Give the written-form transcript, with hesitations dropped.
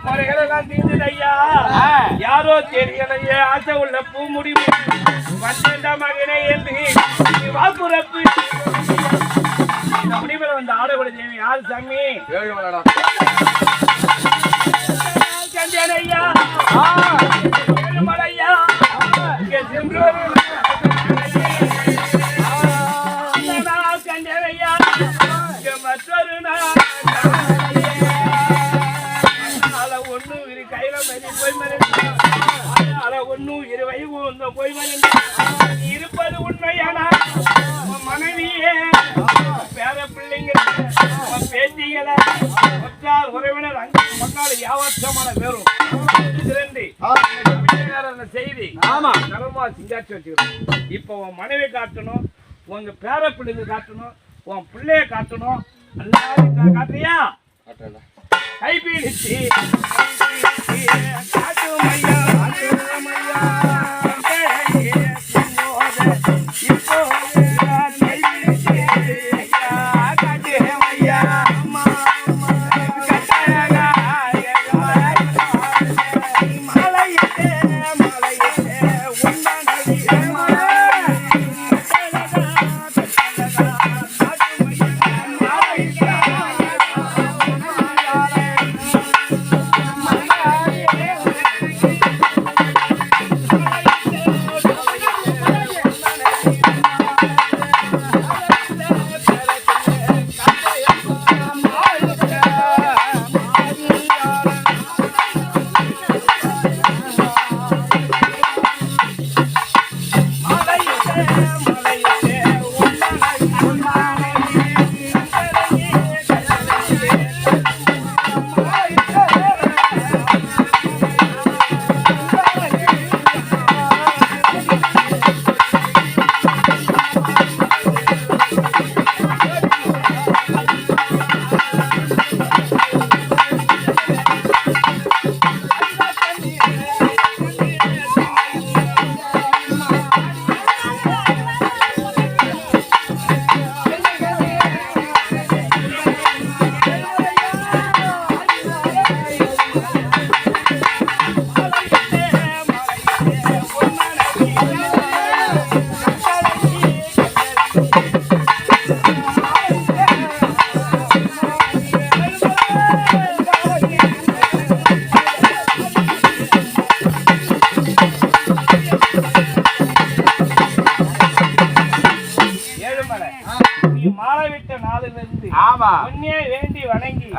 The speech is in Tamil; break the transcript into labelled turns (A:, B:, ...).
A: முறைகளெல்லாம் தீர்ந்தது ஐயா. யாரோ தெரியலையே ஆசை உள்ள பூ முடிவு வந்தேண்டா மகனே என்று வாக்குறப்பு இந்த முடிவில் வந்து ஆடகுடி தேவி யார் சாமி? கண்டியனையா ஏழுமலையா கண்டியனையா மற்றொரு நாள் ஒண்ணு இரு கையில போய் மறைந்தால ஒன்னும் இரு வயது போய் மறைந்தால் இருப்பது உண்மையானா மனைவியே பேர பிள்ளைங்க பேத்திகளை ஒற்றார் உறவினர் அங்கே மக்கால் யாவற்றமான பேரும் செய்தி நலமா சிங்காட்சி வச்சுக்கணும். இப்ப உன் மனைவி காட்டணும், உங்க பேர பிள்ளைங்க காட்டணும், உன் பிள்ளைய காட்டணும், எல்லாரும் காட்டுறியா? கைபிடிச்சு காட்டுமையா வேண்டி வணங்கி